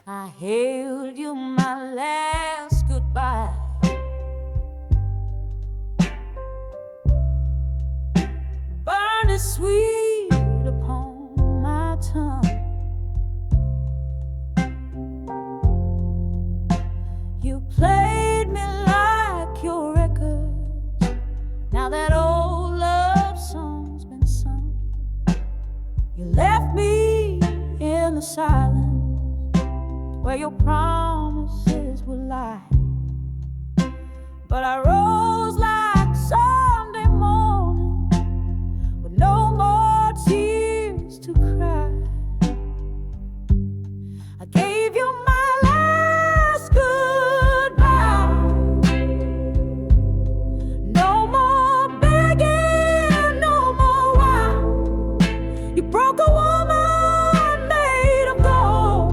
I hailed you my last goodbye. Burning sweet upon my tongue. You played me like your records. Now that old love song's been sung. You left me in the silence where your promises would lie. But I rose like Sunday morning with no more tears to cry. I gave you my last goodbye. No more begging, no more why. You broke a woman made of gold.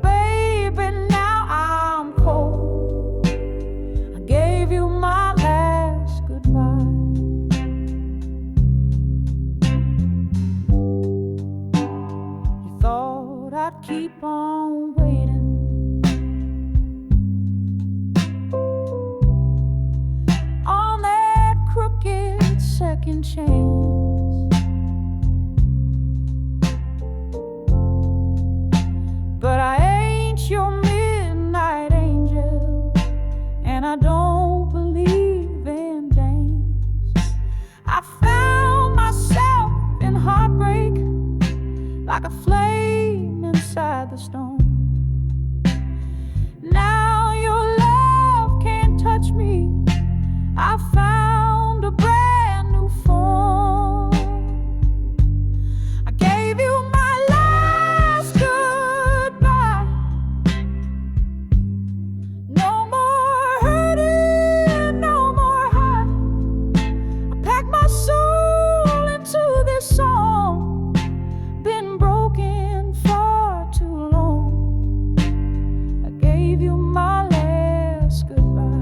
Baby, now I'm cold. I gave you my last goodbye. You thought I'd keep on waiting. On that crooked second chance. But I ain't your midnight angel, and I don't believe in days. I found myself in heartbreak like a flame inside the storm. Now your love can't touch me. I found a brand new form. I gave you my last goodbye. No more hurting, no more high. I packed my soul into this song. Been broken far too long. I gave you my last goodbye.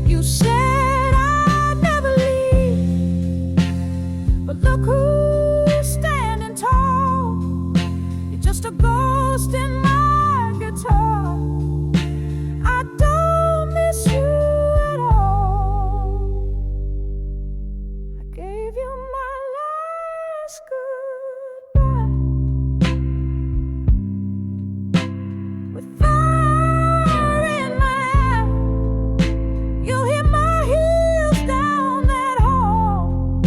You said I'd never leave, but look who's standing tall. You're just a ghost in my guitar. I don't miss you at all. I gave you my last goodbye. With fire in my eye, you hear my heels down that hall.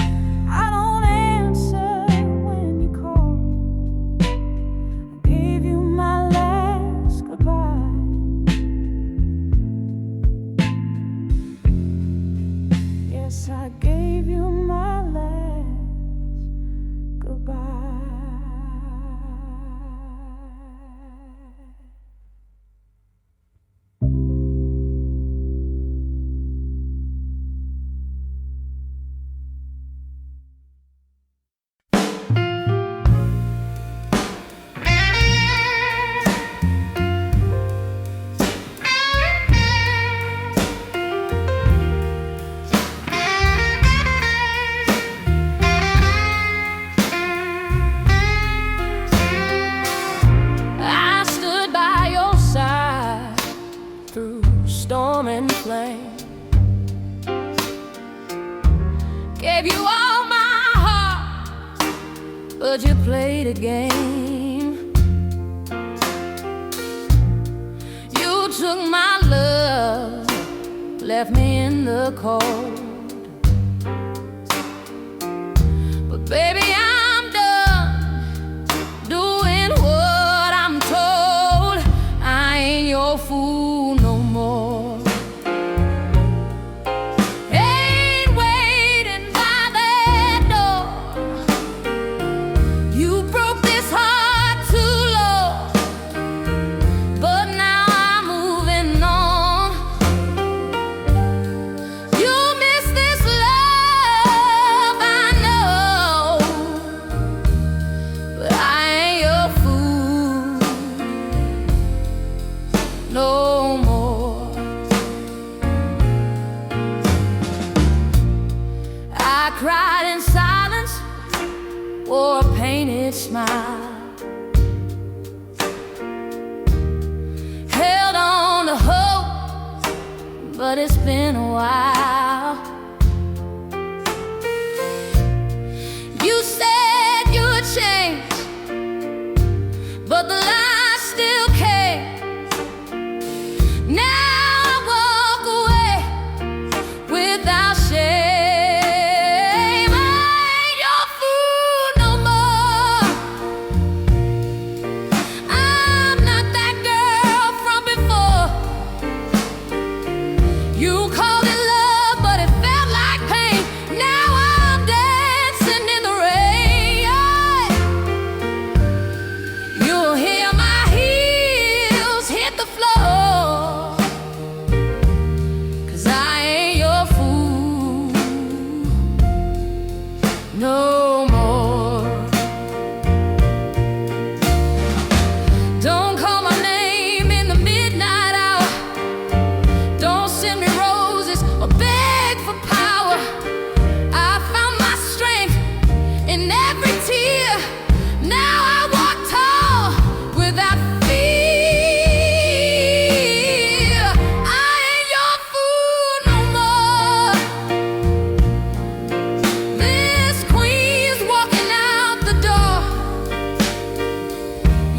I don't answer when you call. I gave you my last goodbye. Yes, I gave you my last goodbye. I stood by your side through storm and flame. Gave you all my heart, but you played a game. You took my love, left me in the cold. But baby, I'm done doing what I'm told. I ain't your fool no more. Ain't waiting by that door. You broke this heart too low, but now I'm moving on. You miss this love, I know. or a painted smile. Held on to hope, but it's been a while. You said you would change, but the lies still came. Now I walk away without shame. I ain't your fool no more. I'm not that girl from before. You called it love, but it felt like pain. Now I'm dancing in the rain. You'll hear my heels hit the floor, 'cause I ain't your fool no more. Don't call my name in the midnight hour. Don't send me roses or beg for power. I found my strength in every tear. Now I walk tall without fear. I ain't your fool no more. This queen's walking out the door.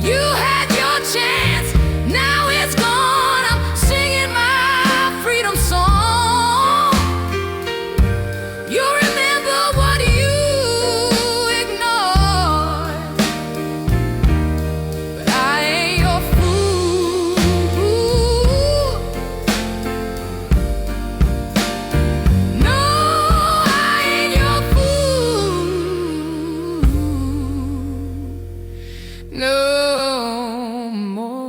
You had your chance, now it's gone. I'm singing my freedom song. You remember what you ignored, but I ain't your fool. No, I ain't your fool no more.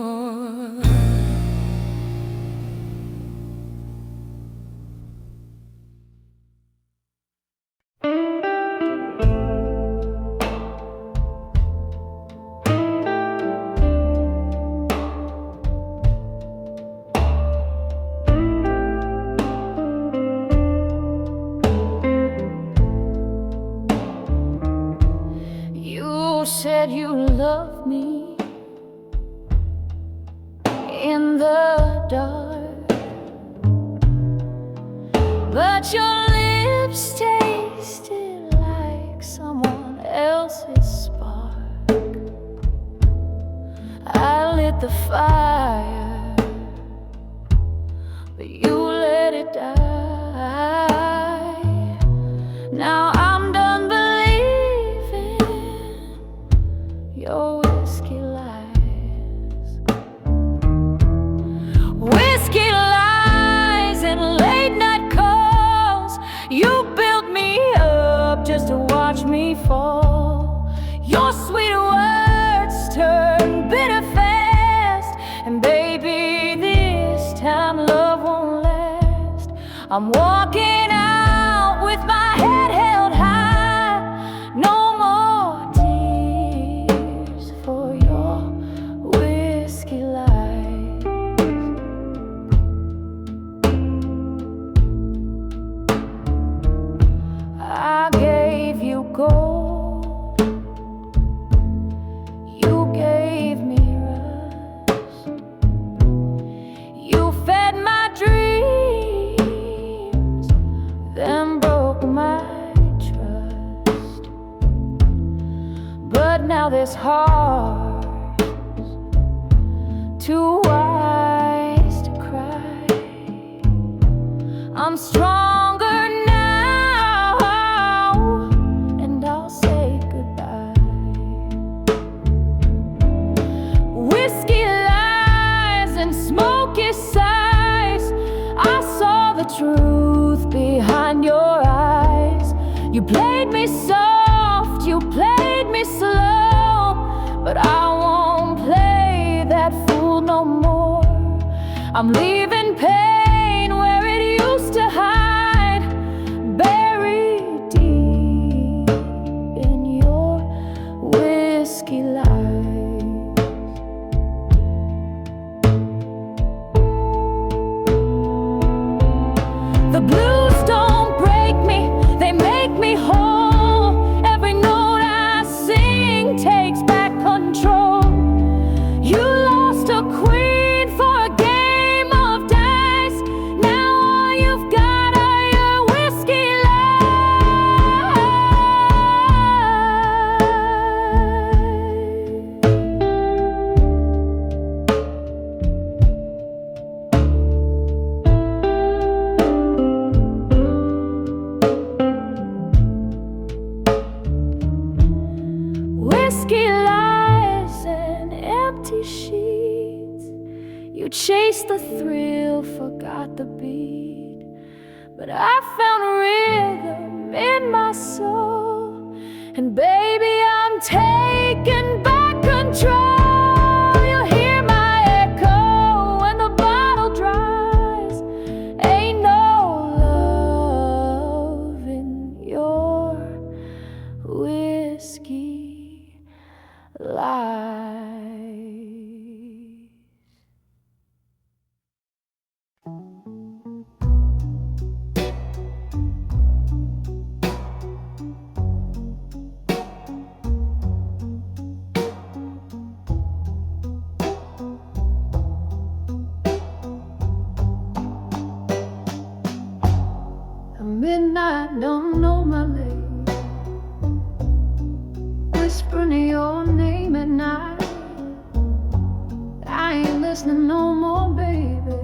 You said you loved me in the dark, but your lips tasted like someone else's spark. I lit the fire, but you let it die. Now I'm done believing your whiskey lies. Whiskey lies and late night calls. You built me up just to watch me fall. Your sweet words turn bitter fast, and baby, this time love won't last. I'm walking out with my head held high. No more tears for your whiskey lies. I gave you gold, you gave me rust. You fed my dreams, then broke my trust. But now this heart's too wise to cry. I'm stronger now, and I'll say goodbye. Whiskey lies and smoky sighs. I saw the truth behind your eyes. You played me soft, you played me slow, but I won't play that fool no more. I'm leaving pain where it used to hide, buried deep in your whiskey lies. The blues don't break me, they make me whole. Every note I whiskey lies and empty sheets. You chased the thrill, forgot the beat, but I found rhythm in my soul, and baby, I'm taking back control. You'll hear my echo when the bottle dries. Ain't no love in your whiskey lies. Midnight, don't know my name, whispering your name at night. I ain't listening no more, baby.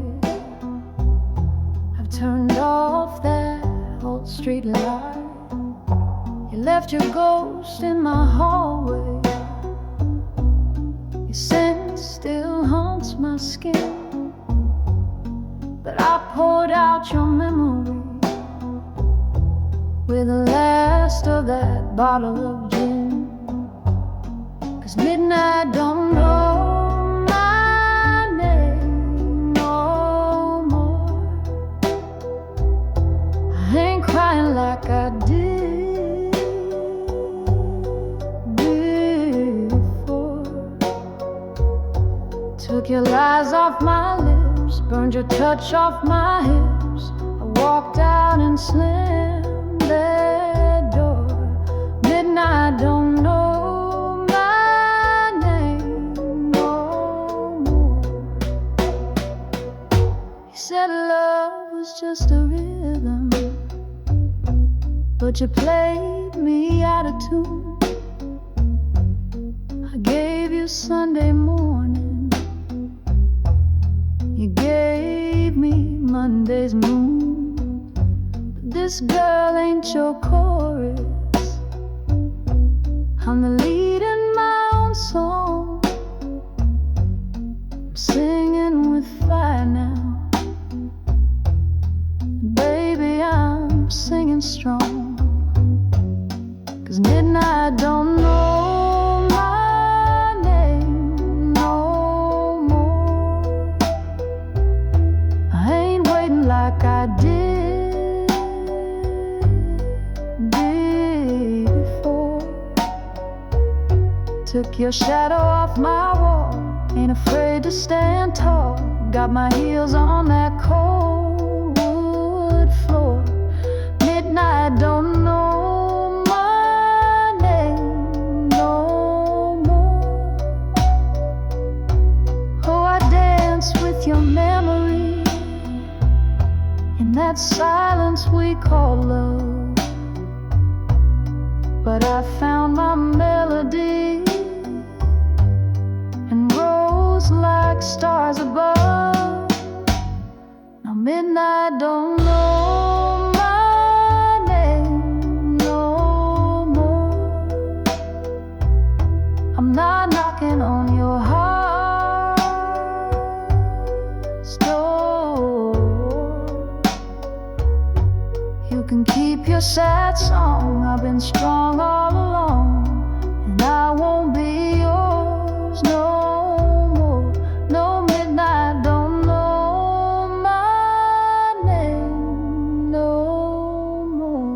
I've turned off that old street light. You left your ghost in my hallway. Your scent still haunts my skin, but I poured out your memory with the last of that bottle of gin. 'Cause midnight don't know my name no more. I ain't crying like I did before. Took your lies off my lips, burned your touch off my hips. I walked out and slammed that door. Midnight don't know my name no more. You said love was just a rhythm, but you played me out of tune. I gave you Sunday morning, you gave me Monday's moon. This girl ain't your chorus, I'm the lead in my own song. I'm singing with fire now, baby, I'm singing strong. 'Cause midnight don't know my name no more. I ain't waiting like I did before. Took your shadow off my wall, ain't afraid to stand tall. Got my heels on that cold wood floor. Midnight don't know my name no more. Oh, I dance with your memory in that silence we call love. But I found my melody and rose like stars above. Now midnight don't know my name no more. I'm not knocking on your heart's door. You can keep your sad song, I've been strong all along, and I won't be yours no more. No, midnight don't know my name no more.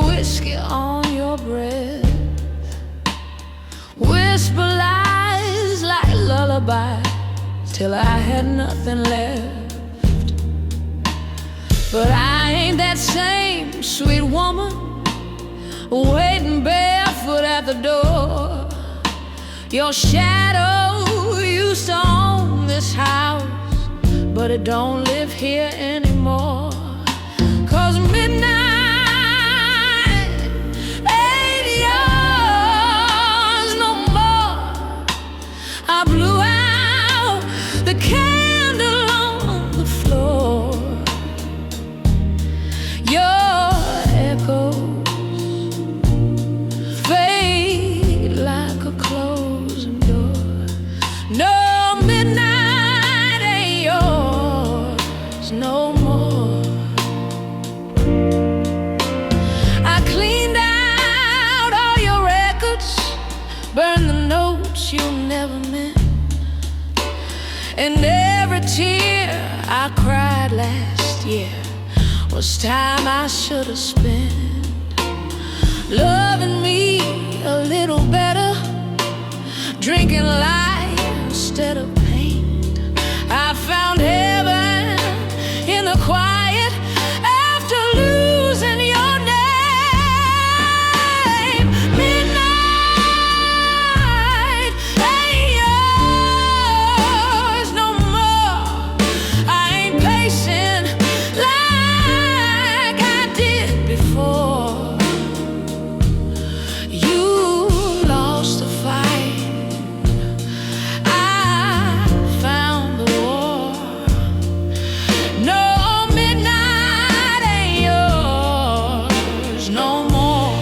whiskey on your breath, whisper lies like lullabies till I had nothing left. But I ain't that same sweet woman waiting barefoot at the door. Your shadow used to own this house, but it don't live here anymore. 'Cause midnight ain't yours no more. I blew out the candle on the floor. Your echoes fade like a closing door. No, midnight ain't yours no more. I cleaned out all your records, burned the notes you never meant, and every tear I cried last year was time I should have spent loving me a little better, drinking light instead of pain. I found heaven in the quiet after losing your name. Midnight ain't yours no more. I ain't pacing like I did before. You lost the fight, I found the war. No, midnight ain't yours no more.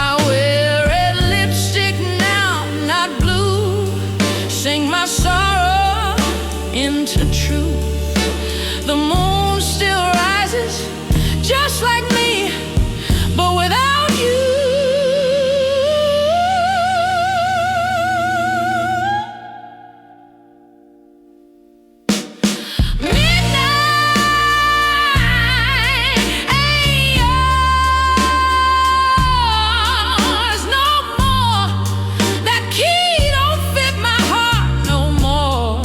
I wear red lipstick now, not blue. Sing my sorrow into truth. The moon still rises just like me, but without you. Midnight ain't yours no more. That key don't fit my heart no more.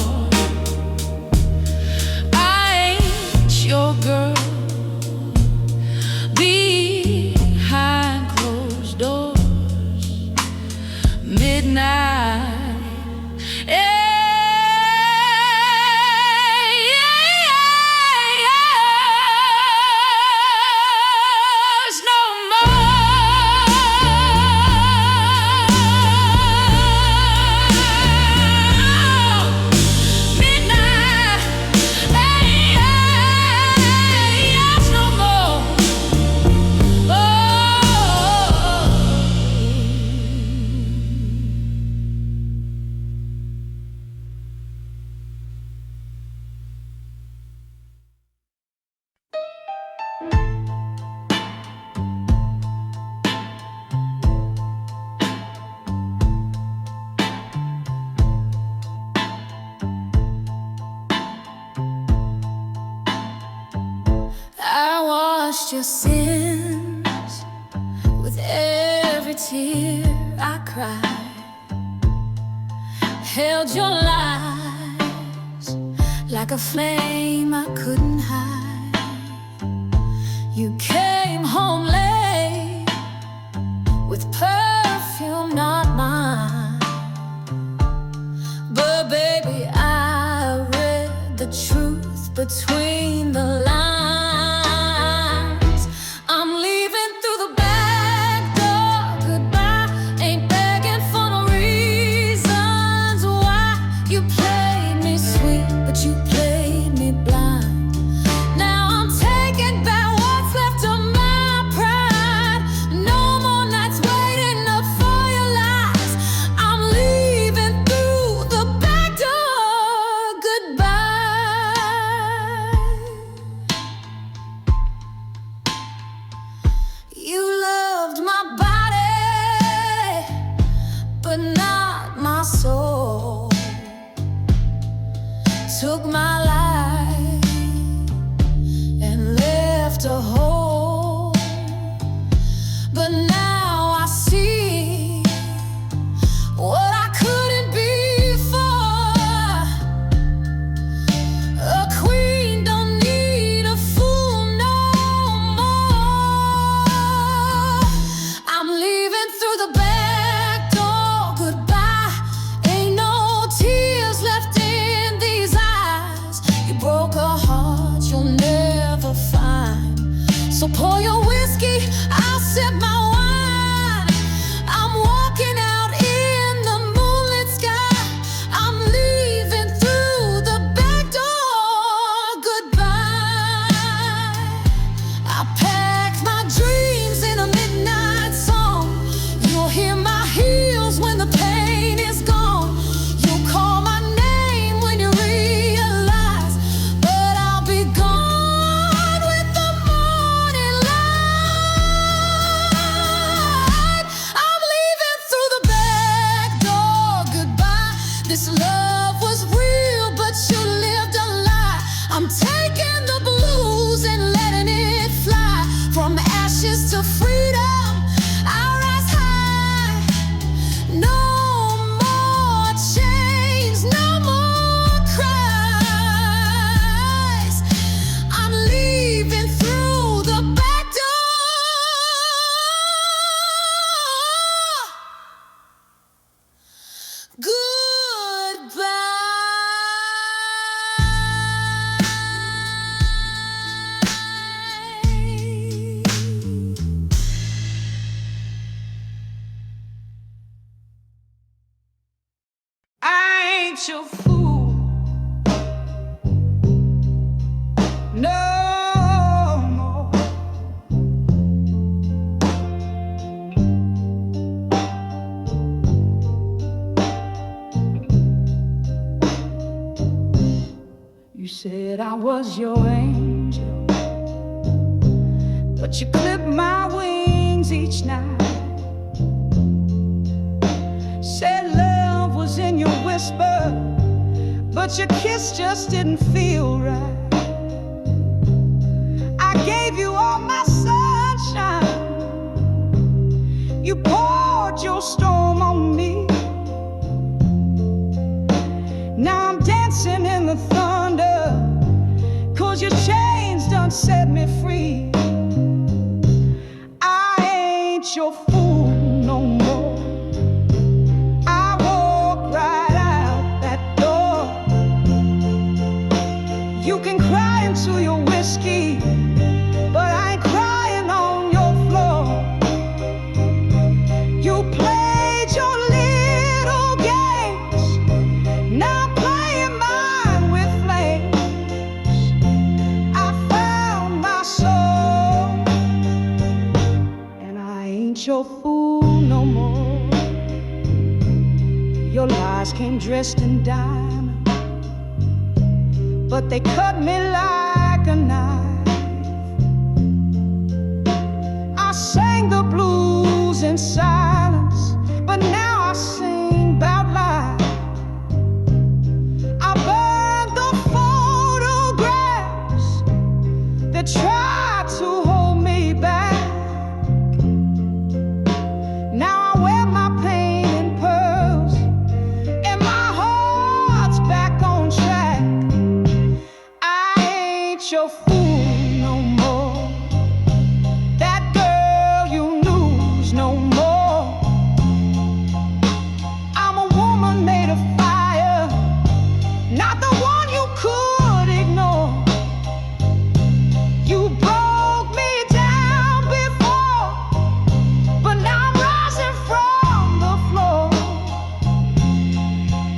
I ain't your girl behind closed doors. Midnight yours no more. Midnight yours no more. I washed your sins with every tear I cried, held your lies like a flame I couldn't hide. You came home late with perfume not mine, but baby I read the truth between the lines. I'm leaving through the back door, goodbye. Ain't begging for no reasons why. You played me sweet, but you played me blind. Now I'm taking back what's left of my pride. No more nights waiting up for your lies. I'm leaving through the back door, goodbye. You loved my body, but not my soul. Took my life and left a hole. ashes to freedom, I rise high. No more chains, no more cries. I'm leaving through the back door. Goodbye. I ain't your fool no more. You said I was your angel, but you clipped my wings each night. Said love was in your whisper, but your kiss just didn't feel right. I gave you all my sunshine, you poured your storm on me. Now I'm dancing in the thunder, 'cause your chains done set me free. I ain't your fool no more. I walk right out that door. You can cry into your whiskey, but I ain't crying on your floor. You played your little games, now I'm playing mine with flames. I found my soul, and I ain't your fool no more. Your lies came dressed in diamonds, but they cut me like a knife. I sang the blues in silence, but now I sing about life. I burned the photographs that tried to hold me back. Now I wear my pain in pearls, and my heart's back on track. I ain't your fool no more. That girl you knew's no more. I'm a woman made of fire, not the one you could ignore. You broke me down before, but now I'm rising from the floor.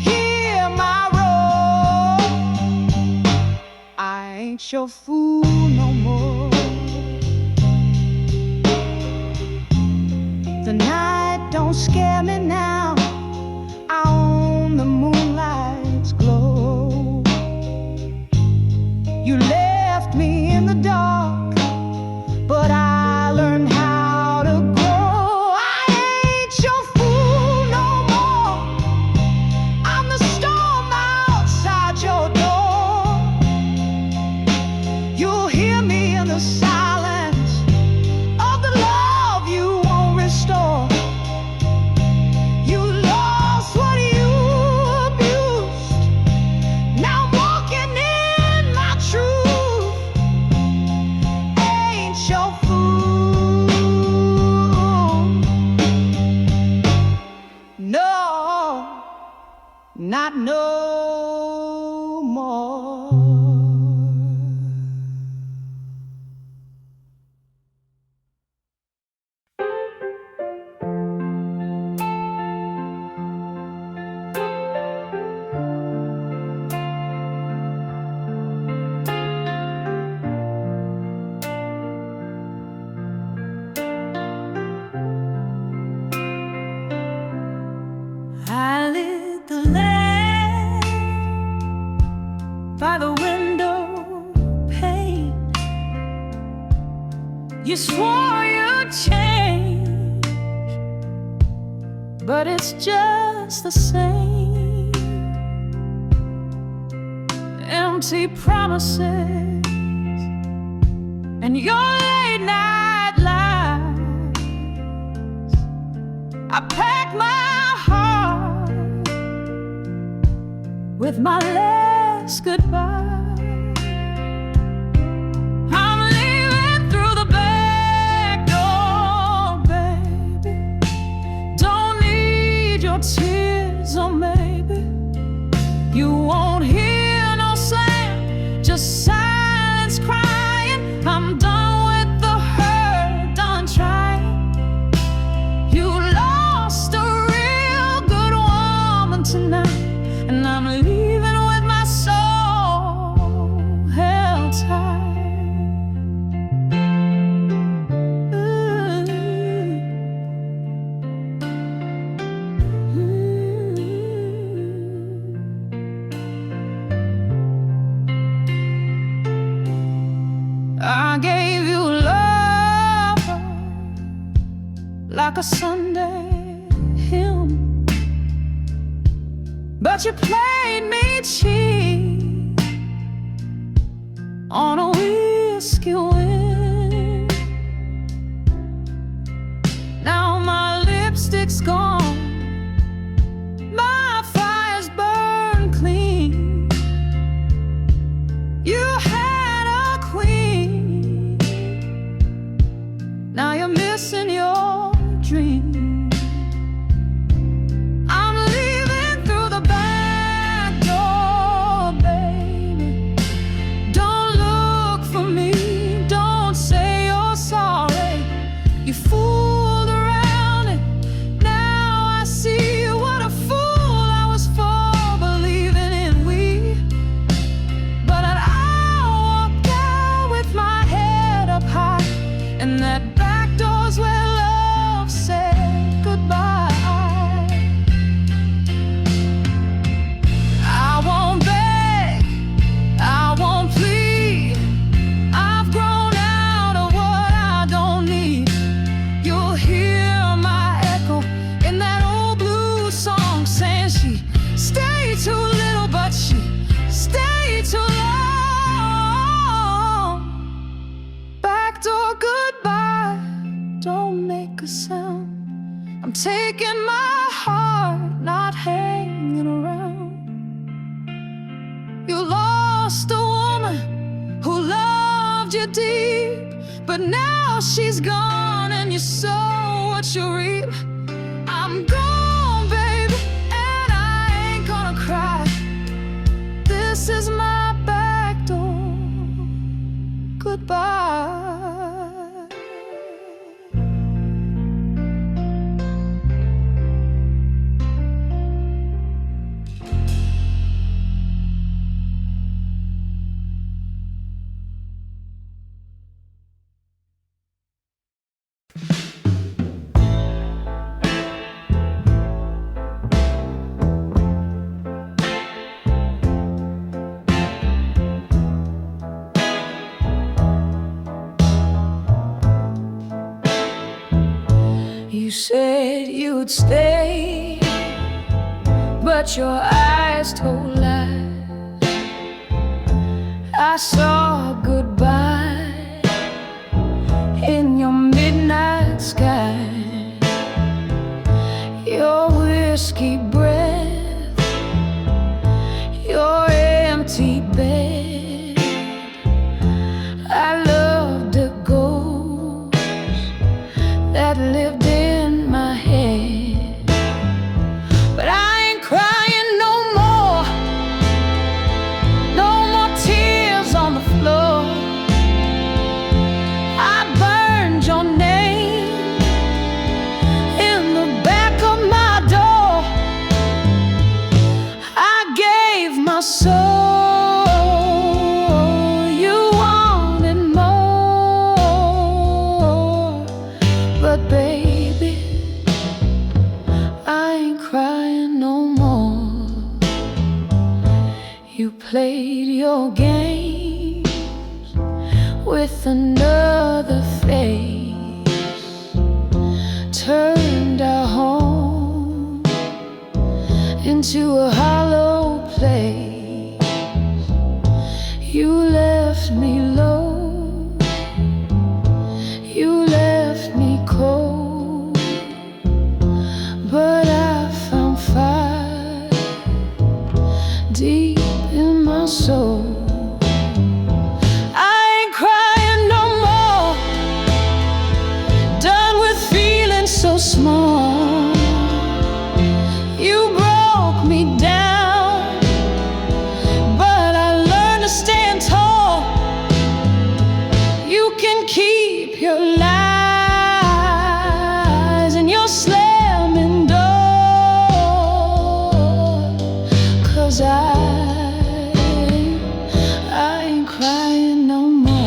Hear my roar. I ain't your fool no more. The night don't scare me now. I own the moonlight's glow. You left me in the dark, but I learned how to grow. I ain't your fool no more. I'm the storm outside your door. You'll hear me in the silence of the love you won't restore. You lost what you abused. Now I'm walking in my truth. Ain't your fool. No, not no more. I lit the lamp by the window pane. You swore you'd change, but it's just the same. Empty promises and your late night lies. with my last goodbye. I'm leaving through the back door, baby. Don't need your tears, or maybe you won't hear no sound, just silence crying. I'm done with the hurt, done trying. You lost a real good woman tonight, and I'm leaving with my soul held tight. I gave you love like a Sunday hymn, but you played me cheap on a whiskey whim. Now my lipstick's gone, my fire's burned clean. You had a queen, now you're missing your dream. I'm leaving through the back door, baby. Don't look for me, don't say you're sorry. You fooled around and now I see what a fool I was for, believing in we. But I walked out with my head up high, and that back door's where love said goodbye. I won't beg, I won't plead. I've grown out of what I don't need. You'll hear my echo in that old blues song saying she stayed too little, but she stayed too long. Back door goodbye, don't make a sound. I'm taking my heart, not hanging around. You lost a woman who loved you deep, but now she's gone and you sow what you reap. I'm gone, baby, and I ain't gonna cry. This is my back door goodbye. You said you'd stay, but your eyes told lies. I saw goodbye in your midnight sky. Your whiskey breath, your empty bed. I loved a ghost that lived in my head. But I ain't crying no more, no more tears on the floor. I burned your name in the back of my door. I gave my soul, you wanted more. But baby, I ain't crying no more. You played your games with another face, turned our home into a hollow place. You left me low, you left me cold, but I found fire deep small. You broke me down, but I learned to stand tall. You can keep your lies and your slamming door, 'cause I ain't crying no more.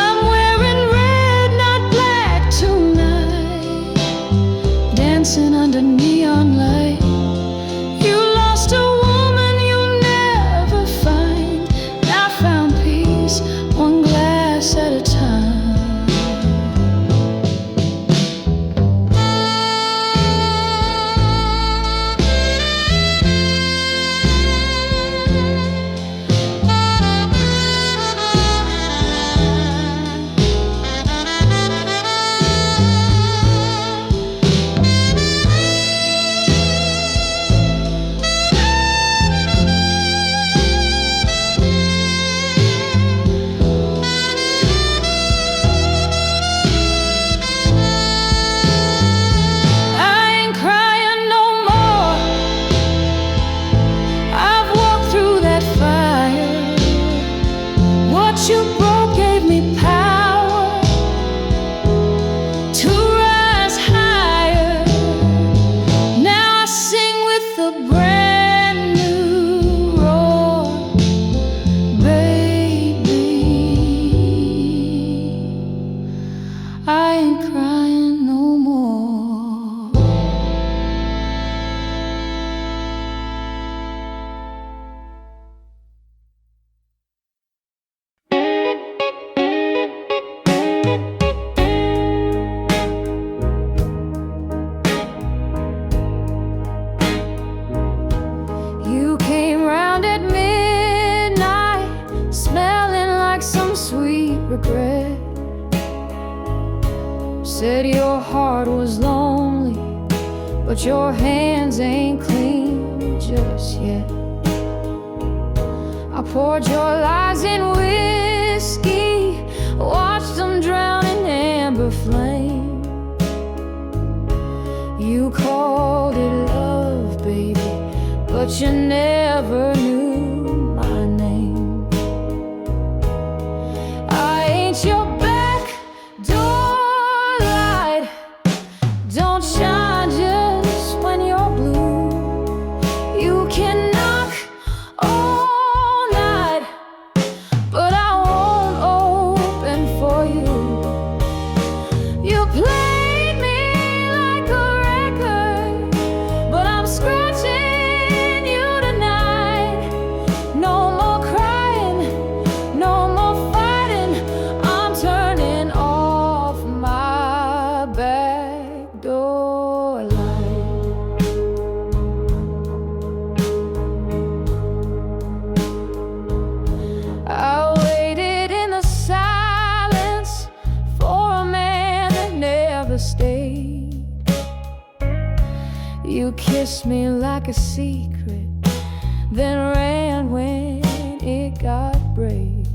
I'm wearing red, not black tonight, dancing under neon light. You lost a woman you'll never find. I found peace, one glass at a time. What you broke gave me power to rise higher. Now I sing with a brand new roar, baby. I ain't crying no more. You came round at midnight, smelling like some sweet regret. Said your heart was lonely, but your hands ain't clean just yet. I poured your lies in whiskey, watched them drown in amber flame. You called it love, baby, but you never knew my name. I ain't your back door light, don't shine just when you're blue. You can knock all night, but I won't open for you. You played me like a record, but I'm scratching you tonight. No more crying, no more fighting. I'm turning off my back door light. I waited in the silence for a man that never stayed. You kissed me like a secret, then ran when it got brave.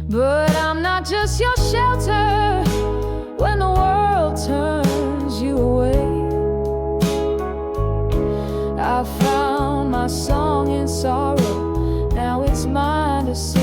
But I'm not just your shelter when the world turns you away. I found my song in sorrow, now it's mine to sing.